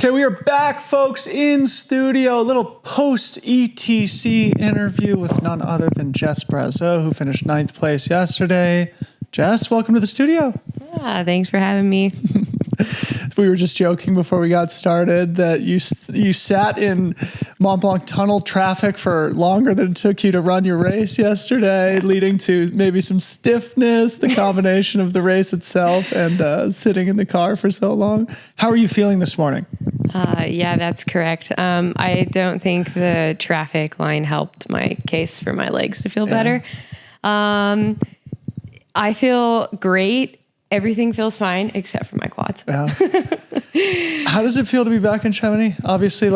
Okay, we are back, folks, in studio. A little post-ETC interview with none other than Jess Brazeau, who finished 9th place yesterday. Jess, welcome to the studio. Yeah, thanks for having me. We were just joking before we got started that you sat in Mont Blanc tunnel traffic for longer than it took you to run your race yesterday, leading to maybe some stiffness, the combination of the race itself and sitting in the car for so long. How are you feeling this morning? Yeah, that's correct. I don't think the traffic line helped my case for my legs to feel better. I feel great. Everything feels fine except for my quads. Yeah. How does it feel to be back in Chamonix? Obviously,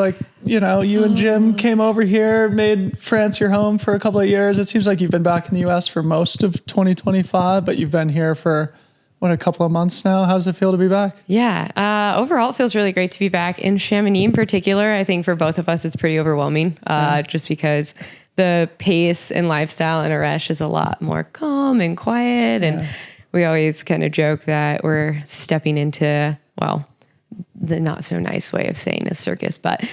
you and Jim came over here, made France your home for a couple of years. It seems like you've been back in the U.S. for most of 2025, but you've been here for, a couple of months now. How does it feel to be back? Yeah. Overall, it feels really great to be back. In Chamonix in particular, I think for both of us, it's pretty overwhelming just because the pace and lifestyle in Arèche is a lot more calm and quiet. And we always kind of joke that we're stepping into, the not so nice way of saying a circus, but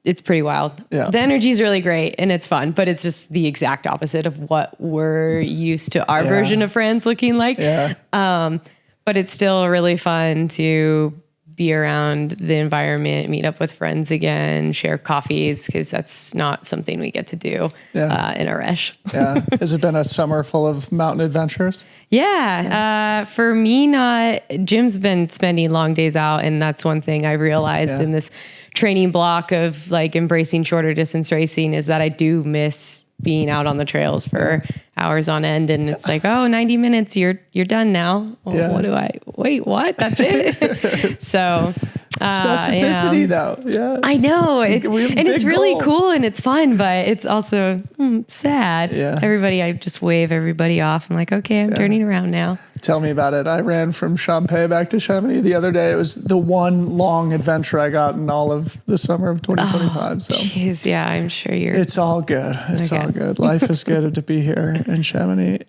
it's pretty wild. Yeah. The energy is really great and it's fun, but it's just the exact opposite of what we're used to our version of France looking like. Yeah. But it's still really fun to be around the environment, meet up with friends again, share coffees, because that's not something we get to do in Arèche. Yeah. Has it been a summer full of mountain adventures? Yeah. For me, not. Jim's been spending long days out, and that's one thing I realized in this training block of embracing shorter distance racing is that I do miss being out on the trails for hours on end. And it's 90 minutes, you're done now. Well, wait, what? That's it? So specificity though. Yeah. I know. It's really cool and it's fun, but it's also sad. Yeah. I just wave everybody off. I'm like, okay, I'm turning around now. Tell me about it. I ran from Champagne back to Chamonix the other day. It was the one long adventure I got in all of the summer of 2025. Jeez, yeah, I'm sure It's all good. It's all good. Life is good to be here in Chamonix.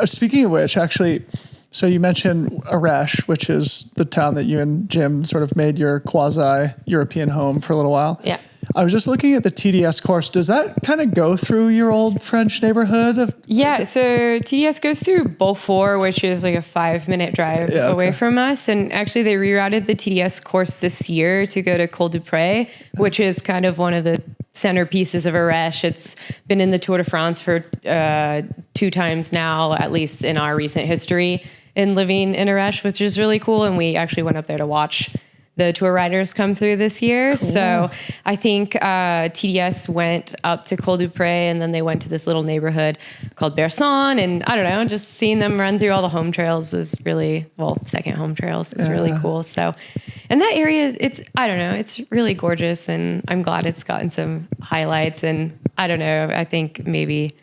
Speaking of which, actually, so you mentioned Arèche, which is the town that you and Jim sort of made your quasi-European home for a little while. Yeah. I was just looking at the TDS course. Does that kind of go through your old French neighborhood? So TDS goes through Beaufort, which is a 5-minute drive away from us. And actually they rerouted the TDS course this year to go to Col du Pré, which is kind of one of the centerpieces of Arèche. It's been in the Tour de France for 2 times now, at least in our recent history in living in Arèche, which is really cool. And we actually went up there to watch the tour riders come through this year. Cool. So I think TDS went up to Col du Pré and then they went to this little neighborhood called Byrne. And I don't know, just seeing them run through all the home trails is really, second home trails is really cool. So, and that area, it's really gorgeous and I'm glad it's gotten some highlights. And I don't know, I think maybe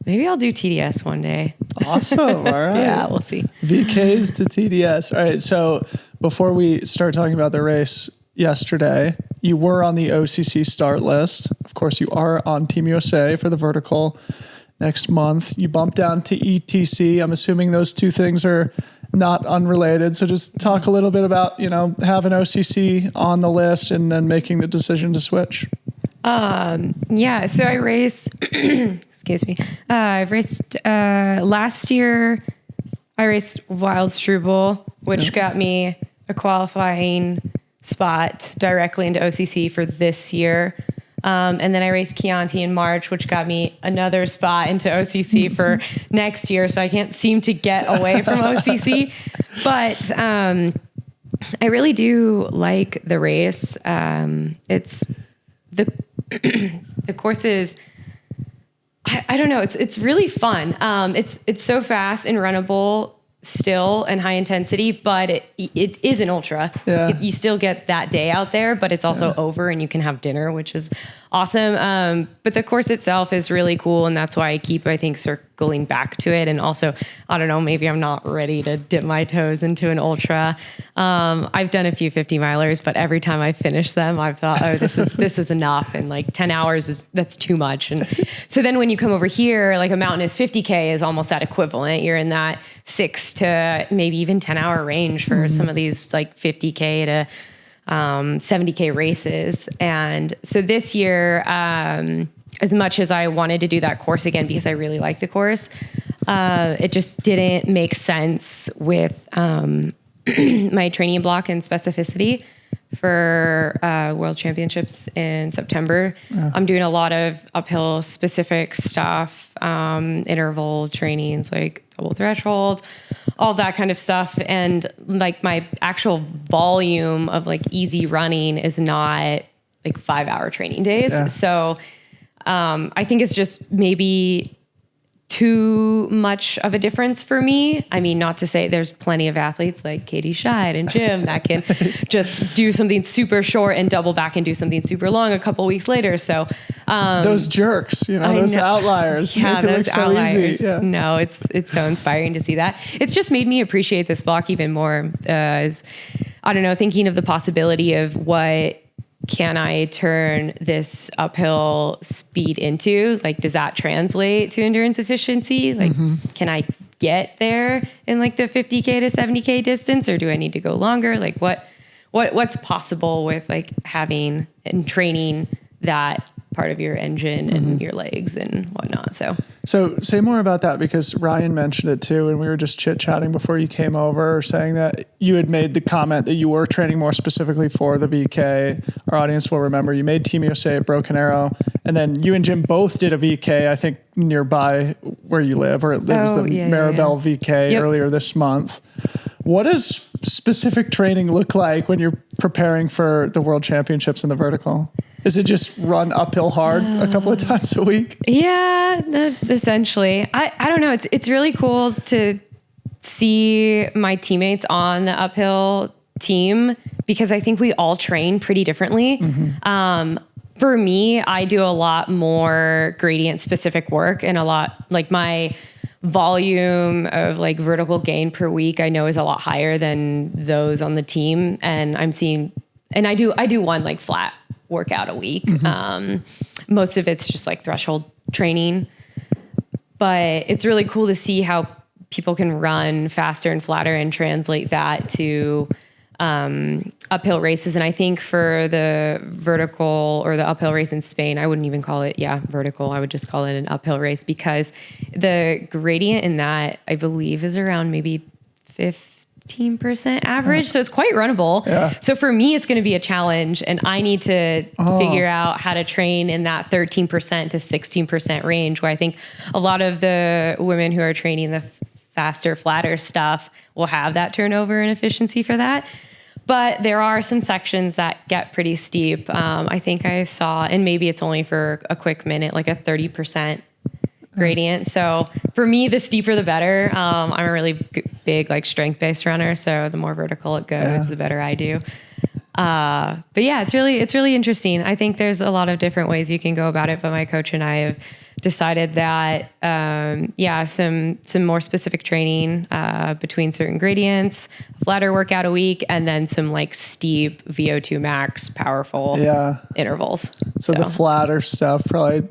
I'll do TDS one day. Awesome. All right. Yeah, we'll see. VKs to TDS. All right. So before we start talking about the race yesterday, you were on the OCC start list. Of course, you are on Team USA for the vertical next month. You bumped down to ETC. I'm assuming those two things are not unrelated. So just talk a little bit about, having OCC on the list and then making the decision to switch. So I raced, excuse me. I've raced, last year I raced Wild Struble, which got me a qualifying spot directly into OCC for this year. And then I raced Chianti in March, which got me another spot into OCC for next year. So I can't seem to get away from OCC, but, I really do like the race. It's the course is, I don't know. It's really fun. It's so fast and runnable still and high intensity, but it is an ultra. Yeah. You still get that day out there, but it's also over and you can have dinner, which is awesome. But the course itself is really cool. And that's why I keep, I think, circling back to it. And also, I don't know, maybe I'm not ready to dip my toes into an ultra. I've done a few 50 milers, but every time I finish them, I've thought, oh, this is enough. And like 10 hours that's too much. And so then when you come over here, like a mountain is 50K is almost that equivalent. You're in that 6 to maybe even 10 hour range for some of these like 50K to 70K races. And so this year, as much as I wanted to do that course again, because I really like the course, it just didn't make sense with my training block and specificity for World Championships in September. Yeah. I'm doing a lot of uphill specific stuff, interval trainings, like double threshold, all that kind of stuff. And like my actual volume of like easy running is not like 5-hour training days. Yeah. So I think it's just maybe too much of a difference for me. I mean, not to say there's plenty of athletes like Katie Scheid and Jim that can just do something super short and double back and do something super long a couple weeks later. So those jerks, those outliers. Yeah, make it those look so outliers. Easy. Yeah. No, it's so inspiring to see that. It's just made me appreciate this block even more. As I don't know, thinking of the possibility of what can I turn this uphill speed into? Like, does that translate to endurance efficiency? Like, can I get there in like the 50K to 70K distance, or do I need to go longer? Like what's possible with like having and training that part of your engine and your legs and whatnot. So say more about that, because Ryan mentioned it too. And we were just chit chatting before you came over, saying that you had made the comment that you were training more specifically for the VK. Our audience will remember you made Team USA at Broken Arrow, and then you and Jim both did a VK, I think nearby where you live, or it was the Maribel VK earlier this month. What does specific training look like when you're preparing for the World Championships in the vertical? Is it just run uphill hard a couple of times a week? Yeah, essentially. I don't know. It's really cool to see my teammates on the uphill team, because I think we all train pretty differently. For me, I do a lot more gradient specific work, and a lot like my volume of like vertical gain per week I know is a lot higher than those on the team. And I'm seeing, and I do one like flat workout a week. Most of it's just like threshold training, but it's really cool to see how people can run faster and flatter and translate that to uphill races. And I think for the vertical or the uphill race in Spain, I wouldn't even call it vertical. I would just call it an uphill race, because the gradient in that I believe is around maybe 15% average. So it's quite runnable. Yeah. So for me, it's going to be a challenge, and I need to figure out how to train in that 13% to 16% range, where I think a lot of the women who are training the faster, flatter stuff will have that turnover and efficiency for that. But there are some sections that get pretty steep. I think I saw, and maybe it's only for a quick minute, like a 30% gradient. So for me, the steeper, the better. I'm a really big, like strength-based runner. So the more vertical it goes, the better I do. But yeah, it's really interesting. I think there's a lot of different ways you can go about it, but my coach and I have decided that, some more specific training, between certain gradients, flatter workout a week, and then some like steep VO2 max powerful intervals. So the flatter stuff probably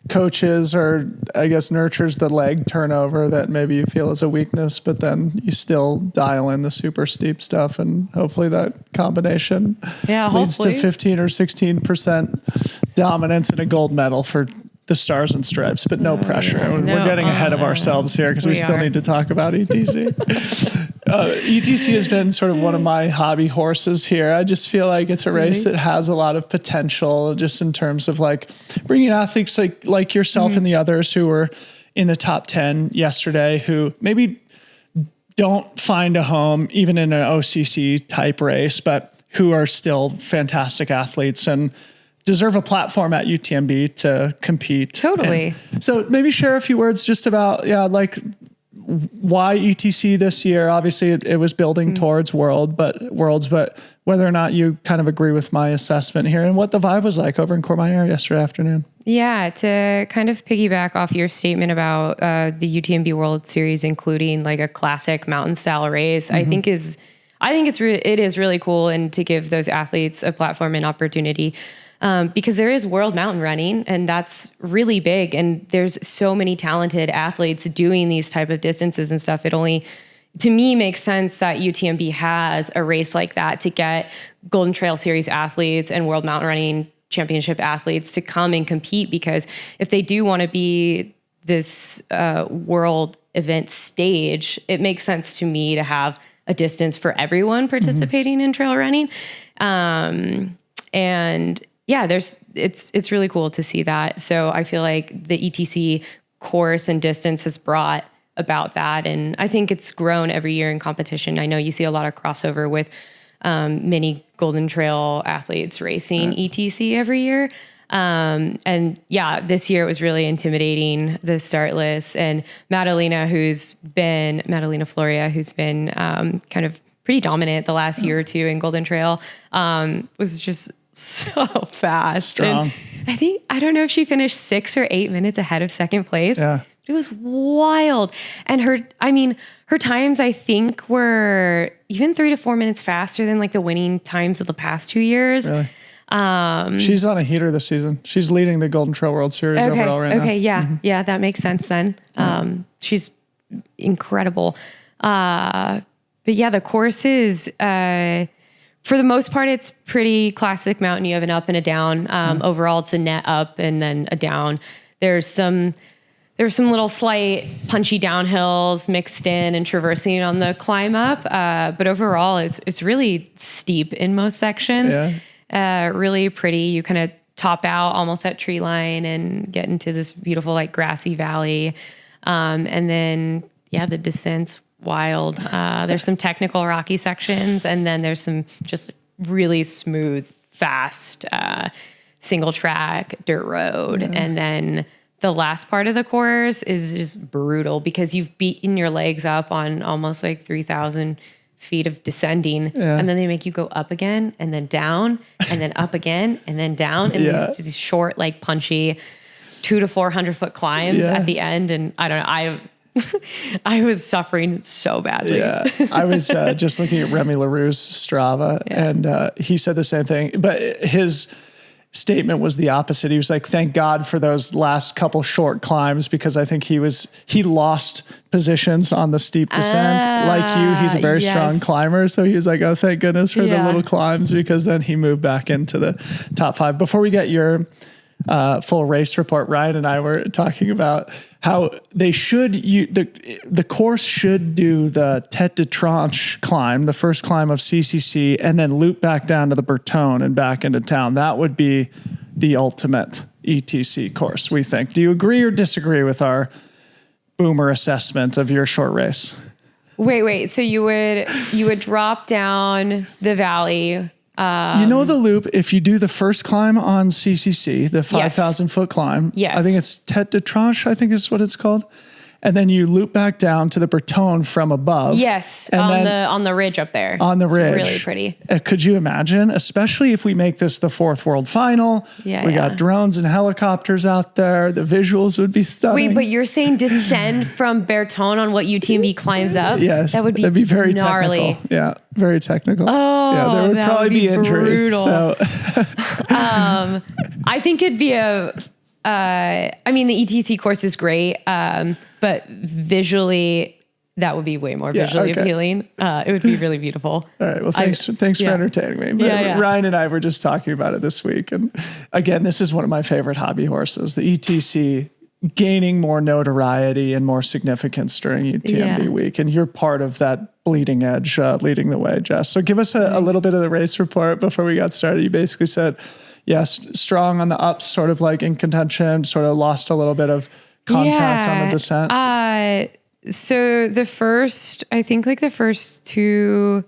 coaches, or I guess nurtures the leg turnover that maybe you feel is a weakness, but then you still dial in the super steep stuff, and hopefully that combination leads to 15 or 16% dominance and a gold medal for the Stars and Stripes, but no pressure. We're getting ahead of ourselves here, because we still need to talk about ETC. ETC has been sort of one of my hobby horses here. I just feel like it's a race that has a lot of potential, just in terms of like bringing athletes like yourself and the others who were in the top 10 yesterday, who maybe don't find a home even in an OCC type race, but who are still fantastic athletes and deserve a platform at UTMB to compete. Totally. And so maybe share a few words just about, like why ETC this year? Obviously it was building towards worlds, but whether or not you kind of agree with my assessment here and what the vibe was like over in Courmayeur yesterday afternoon. Yeah, to kind of piggyback off your statement about the UTMB World Series, including like a classic mountain style race, I think it is really cool, and to give those athletes a platform and opportunity. Because there is world mountain running, and that's really big. And there's so many talented athletes doing these type of distances and stuff. It only, to me, makes sense that UTMB has a race like that to get Golden Trail Series athletes and World Mountain Running Championship athletes to come and compete. Because if they do want to be this world event stage, it makes sense to me to have a distance for everyone participating in trail running. And yeah, it's really cool to see that. So I feel like the ETC course and distance has brought about that. And I think it's grown every year in competition. I know you see a lot of crossover with many Golden Trail athletes racing ETC every year. And yeah, this year it was really intimidating, the start list. And Madalena Floria, who's been kind of pretty dominant the last year or two in Golden Trail, was just so fast. Strong. And I don't know if she finished 6 or 8 minutes ahead of second place. Yeah. It was wild. And her times, I think, were even 3 to 4 minutes faster than like the winning times of the past 2 years. Really? She's on a heater this season. She's leading the Golden Trail World Series overall right now. Okay. Yeah. Mm-hmm. Yeah. That makes sense then. She's incredible. But yeah, the course is, for the most part, it's pretty classic mountain. You have an up and a down. Overall, it's a net up and then a down. There's some little slight punchy downhills mixed in and traversing on the climb up. But overall, it's really steep in most sections. Yeah. Really pretty. You kind of top out almost at tree line and get into this beautiful like grassy valley. And then, yeah, the descent's wild. There's some technical rocky sections, and then there's some just really smooth, fast, single track dirt road. Yeah. And then the last part of the course is just brutal because you've beaten your legs up on almost like 3,000 feet of descending. Yeah. And then they make you go up again and then down and then up again and then down. And these short, like punchy 200 to 400 foot climbs at the end. And I don't know, I was suffering so badly. Yeah, I was just looking at Remy LaRue's Strava, and he said the same thing, but his statement was the opposite. He was like, thank God for those last couple short climbs, because I think he lost positions on the steep descent. Like you, he's a very strong climber. So he was like, oh, thank goodness for the little climbs, because then he moved back into the top 5. Before we get your full race report, Ryan and I were talking about how they should, the course should do the Tête de Tranche climb, the first climb of CCC, and then loop back down to the Bretonne and back into town. That would be the ultimate ETC course, we think. Do you agree or disagree with our boomer assessment of your short race? Wait. So you would drop down the valley. You know the loop, if you do the first climb on CCC, the 5,000 foot climb, I think it's Tête de Tranche, I think is what it's called. And then you loop back down to the Bretonne from above. Yes, and on the ridge up there. On the ridge. Really pretty. Could you imagine, especially if we make this the 4th World Final? We got drones and helicopters out there. The visuals would be stunning. Wait, but you're saying descend from Bretonne on what UTMB climbs up? Yes. That'd be very gnarly. Technical. Yeah, very technical. Oh, yeah, there would probably be injuries. Brutal. So. I think it'd be the ETC course is great, but visually, that would be way more visually appealing. It would be really beautiful. All right. Well, thanks for entertaining me. But Ryan and I were just talking about it this week. And again, this is one of my favorite hobby horses, the ETC, gaining more notoriety and more significance during UTMB week. And you're part of that bleeding edge, leading the way, Jess. So give us a little bit of the race report before we got started. You basically said, yes, strong on the ups, sort of like in contention, sort of lost a little bit of contact on the descent. So the first 2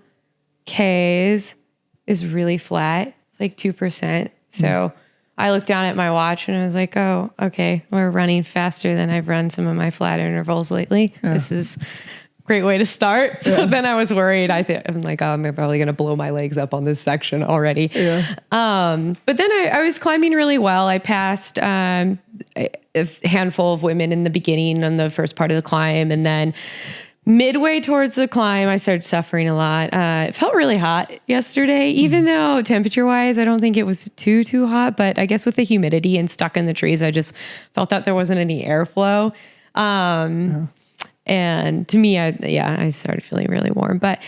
Ks is really flat, like 2%. So I looked down at my watch and I was like, oh, okay, we're running faster than I've run some of my flat intervals lately. Yeah. This is great way to start. So then I was worried. I'm like, oh, I'm probably going to blow my legs up on this section already. Yeah. But then I was climbing really well. I passed a handful of women in the beginning on the first part of the climb. And then midway towards the climb, I started suffering a lot. It felt really hot yesterday, even though temperature wise, I don't think it was too hot, but I guess with the humidity and stuck in the trees, I just felt that there wasn't any airflow. And to me, I started feeling really warm. But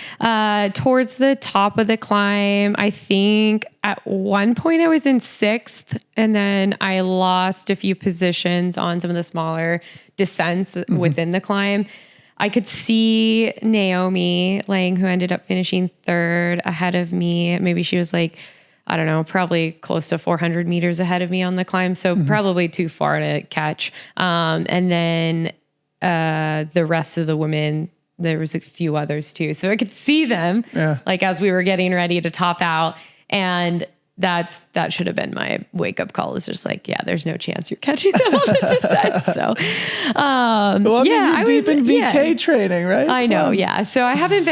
towards the top of the climb, I think at one point I was in 6th, and then I lost a few positions on some of the smaller descents within the climb. I could see Naomi Lang, who ended up finishing 3rd ahead of me. Maybe she was like, I don't know, probably close to 400 meters ahead of me on the climb. So probably too far to catch. And then the rest of the women, there was a few others too. So I could see them like as we were getting ready to top out. And that should have been my wake up call. It's just like, yeah, there's no chance you're catching them on the descent. So, you're deep in VK training, right? I know. Yeah. So I haven't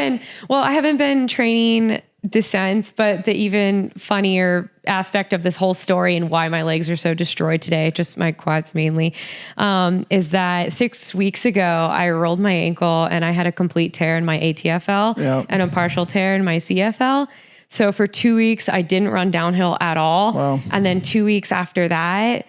been training descents, but the even funnier aspect of this whole story and why my legs are so destroyed today, just my quads mainly, is that 6 weeks ago, I rolled my ankle and I had a complete tear in my ATFL and a partial tear in my CFL. So for 2 weeks, I didn't run downhill at all. Wow. And then 2 weeks after that,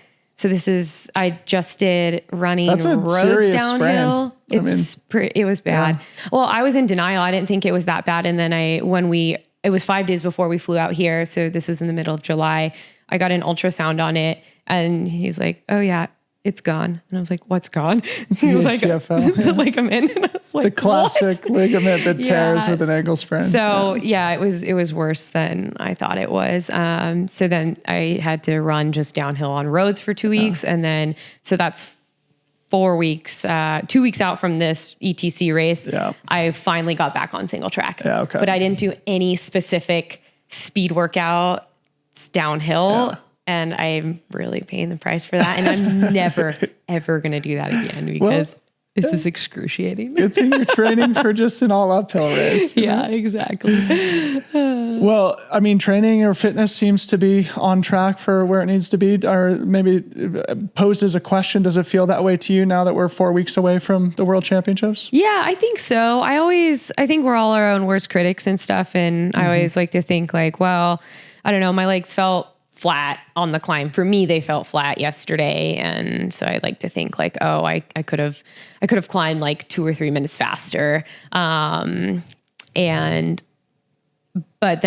I just did running roads downhill. It was bad. Yeah. Well, I was in denial. I didn't think it was that bad. And then it was 5 days before we flew out here. So this was in the middle of July. I got an ultrasound on it and he's like, oh yeah, it's gone. And I was like, what's gone? He was like, the ligament. And I was like, the classic ligament that tears with an ankle sprain. So it was worse than I thought it was. So then I had to run just downhill on roads for 2 weeks. And then, so that's 4 weeks, 2 weeks out from this ETC race. Yeah. I finally got back on single track, but I didn't do any specific speed workout downhill. Yeah. And I'm really paying the price for that. And I'm never, ever going to do that again because this is excruciating. Good thing you're training for just an all uphill race. Yeah, exactly. Well, I mean, training or fitness seems to be on track for where it needs to be. Or maybe posed as a question, does it feel that way to you now that we're 4 weeks away from the World Championships? Yeah, I think so. I think we're all our own worst critics and stuff. And I always like to think like, well, I don't know, my legs felt flat on the climb. For me, they felt flat yesterday. And so I like to think like, oh, I could have climbed like 2 or 3 minutes faster. But then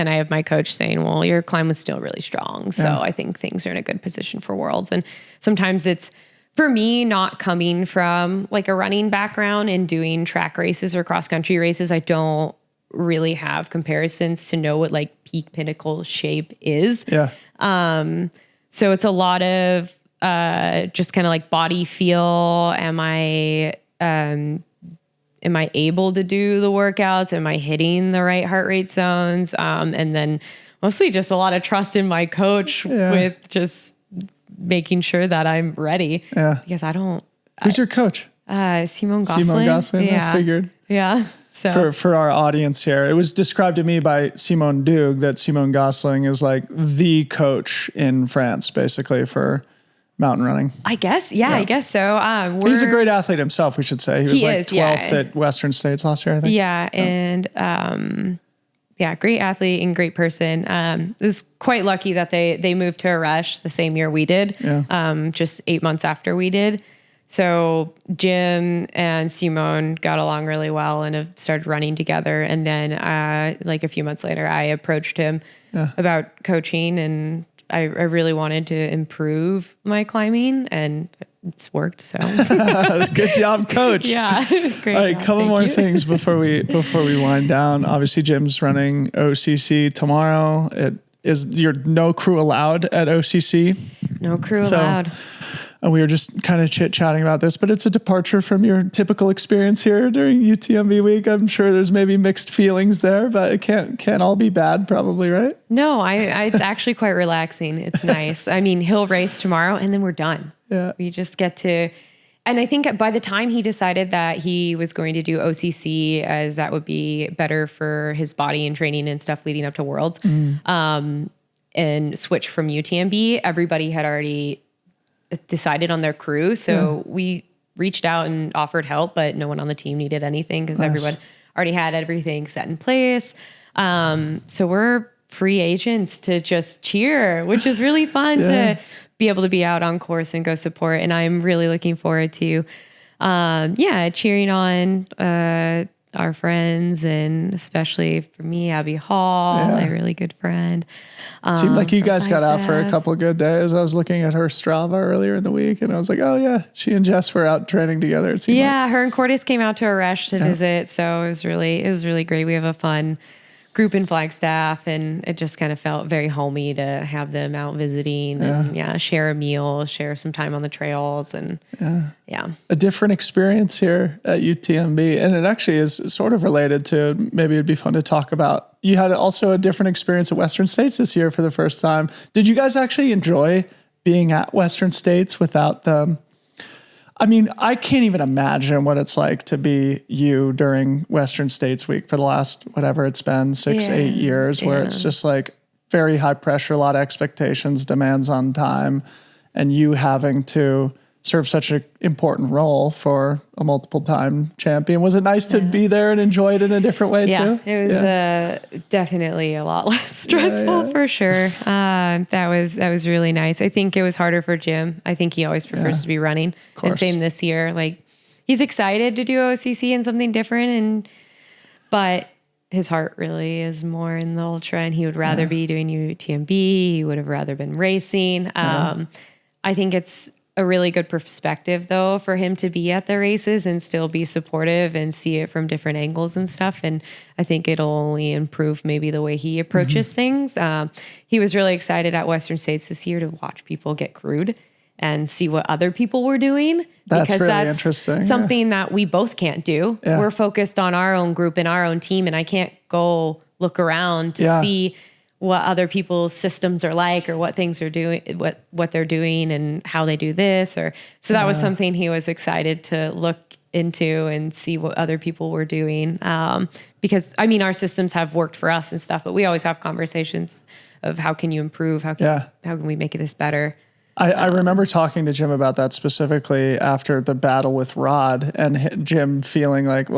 I have my coach saying, well, your climb was still really strong. So I think things are in a good position for Worlds. And sometimes it's, for me, not coming from like a running background and doing track races or cross country races, I don't really have comparisons to know what like peak pinnacle shape is. Yeah. So it's a lot of just kind of like body feel. Am I able to do the workouts? Am I hitting the right heart rate zones? And then mostly just a lot of trust in my coach with just making sure that I'm ready. Yeah. Because Who's your coach? Simone Gosling. Simone Gosling. Yeah. I figured. Yeah. So for our audience here, it was described to me by Simone Dug that Simone Gosling is like the coach in France, basically, for mountain running. I guess. Yeah, I guess so. He's a great athlete himself, we should say. He was like 12th at Western States last year, I think. Yeah. And great athlete and great person. It was quite lucky that they moved to Arash the same year we did, just 8 months after we did. So Jim and Simone got along really well and have started running together. And then like a few months later, I approached him about coaching, and I really wanted to improve my climbing, and it's worked. So good job, coach. Yeah. Great. All right. Couple more things before we wind down. Obviously Jim's running OCC tomorrow. You're no crew allowed at OCC. No crew allowed. And we were just kind of chit-chatting about this, but it's a departure from your typical experience here during UTMB week. I'm sure there's maybe mixed feelings there, but it can't all be bad probably, right? No, it's actually quite relaxing. It's nice. I mean, he'll race tomorrow and then we're done. Yeah. We just get to, and I think by the time he decided that he was going to do OCC, as that would be better for his body and training and stuff leading up to Worlds, and switch from UTMB, everybody had already decided on their crew. So we reached out and offered help, but no one on the team needed anything because everyone already had everything set in place. So we're free agents to just cheer, which is really fun to be able to be out on course and go support. And I'm really looking forward to, cheering on, our friends, and especially for me, Abby Hall, my really good friend. Seemed like you guys got out for a couple of good days. I was looking at her Strava earlier in the week, and I was like, oh yeah, she and Jess were out training together. It seemed like. Her and Cordes came out to Aresh to visit, so it was really great. We have a fun group in Flagstaff, and it just kind of felt very homey to have them out visiting and share a meal, share some time on the trails, and a different experience here at UTMB. And it actually is sort of related to, maybe it'd be fun to talk about. You had also a different experience at Western States this year for the first time. Did you guys actually enjoy being at Western States without the, I mean, I can't even imagine what it's like to be you during Western States week for the last, whatever it's been, 8 years, where it's just like very high pressure, a lot of expectations, demands on time, and you having to serve such an important role for a multiple time champion. Was it nice to be there and enjoy it in a different way too? It was definitely a lot less stressful for sure. That was really nice. I think it was harder for Jim. I think he always prefers to be running. And same this year. Like, he's excited to do OCC and something different, but his heart really is more in the ultra, and he would rather be doing UTMB. He would have rather been racing. I think it's a really good perspective though for him to be at the races and still be supportive and see it from different angles and stuff. And I think it'll only improve maybe the way he approaches things. He was really excited at Western States this year to watch people get crewed and see what other people were doing. That's because really that's interesting. Something that we both can't do. Yeah. We're focused on our own group and our own team, and I can't go look around to see what other people's systems are like, or what things are doing, what they're doing and how they do this, so that was something he was excited to look into and see what other people were doing. Because I mean, our systems have worked for us and stuff, but we always have conversations of how can you improve? How can we make this better? I remember talking to Jim about that specifically after the battle with Rod, and Jim feeling like,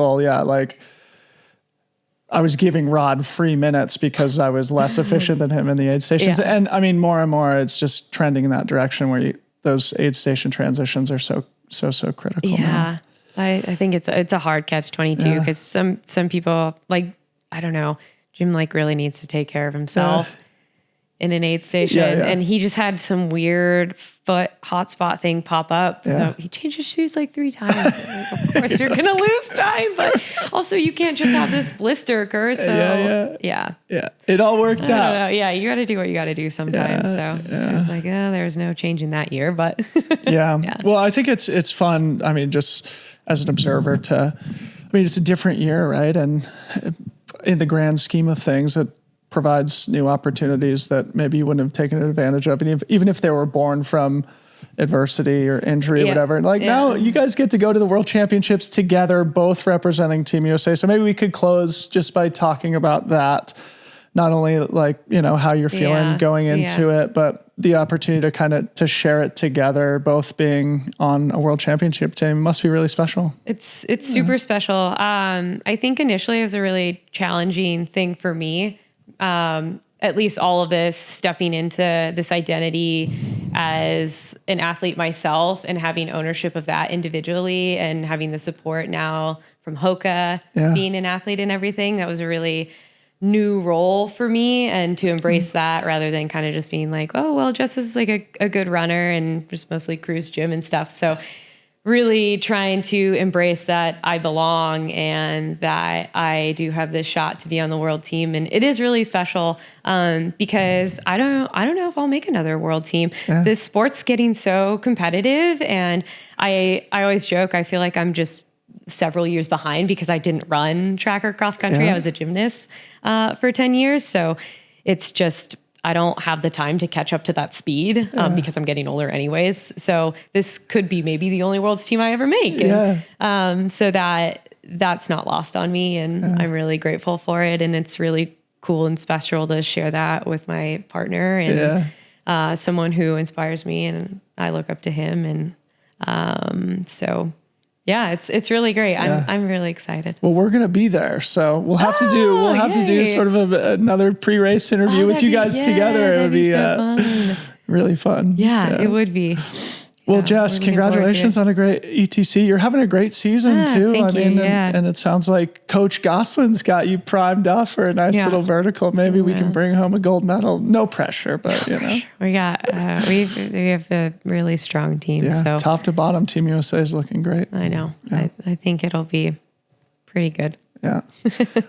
I was giving Rod free minutes because I was less efficient than him in the aid stations. Yeah. And I mean, more and more, it's just trending in that direction where those aid station transitions are so critical. Yeah. Now. I think it's a hard catch-22 because some people, like, I don't know, Jim really needs to take care of himself in an aid station. And he just had some weird foot hotspot thing pop up. So he changed his shoes 3 times. Of course you're going to lose time, but also you can't just have this blister occur. So yeah. It all worked out. Yeah. You got to do what you got to do sometimes. I was like, there's no changing that year, but Well, I think it's fun. I mean, just as an observer it's a different year, right? And in the grand scheme of things, it provides new opportunities that maybe you wouldn't have taken advantage of. And even if they were born from adversity or injury or whatever, now you guys get to go to the World Championships together, both representing Team USA. So maybe we could close just by talking about that. Not only how you're feeling going into it, but the opportunity to to share it together, both being on a World Championship team must be really special. It's super special. I think initially it was a really challenging thing for me. At least all of this, stepping into this identity as an athlete myself and having ownership of that individually, and having the support now from HOKA, being an athlete and everything. That was a really new role for me, and to embrace that rather than kind of just being like, oh, well, Jess is a good runner and just mostly cruise gym and stuff. So really trying to embrace that I belong and that I do have this shot to be on the world team. And it is really special because I don't know if I'll make another world team. Yeah. This sport's getting so competitive, and I always joke, I feel like I'm just several years behind because I didn't run track or cross country. I was a gymnast for 10 years. So it's just, I don't have the time to catch up to that speed because I'm getting older anyways. So this could be maybe the only world's team I ever make. And, so that's not lost on me, and I'm really grateful for it. And it's really cool and special to share that with my partner and someone who inspires me, and I look up to him. And so yeah, it's really great. I'm really excited. Well, we're going to be there. So we'll have to do sort of another pre-race interview with you guys together. It would be so really fun. Yeah, it would be. Well, Jess, congratulations on a great ETC. You're having a great season too. Thank you. And it sounds like Coach Gosselin's got you primed up for a nice little vertical. Maybe we can bring home a gold medal. No pressure, but you know. We have a really strong team. Yeah, so top to bottom, Team USA is looking great. I know. Yeah. I think it'll be pretty good. Yeah.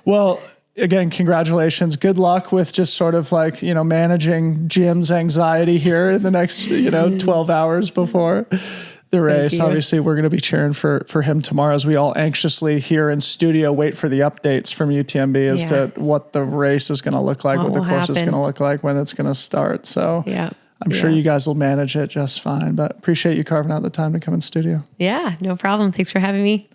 Well, again, congratulations. Good luck with just sort of like, managing Jim's anxiety here in the next, 12 hours before the race. Obviously, we're going to be cheering for him tomorrow as we all anxiously here in studio wait for the updates from UTMB as to what the race is going to look like, what the course is going to look like, when it's going to start. So I'm sure you guys will manage it just fine, but appreciate you carving out the time to come in studio. Yeah, no problem. Thanks for having me.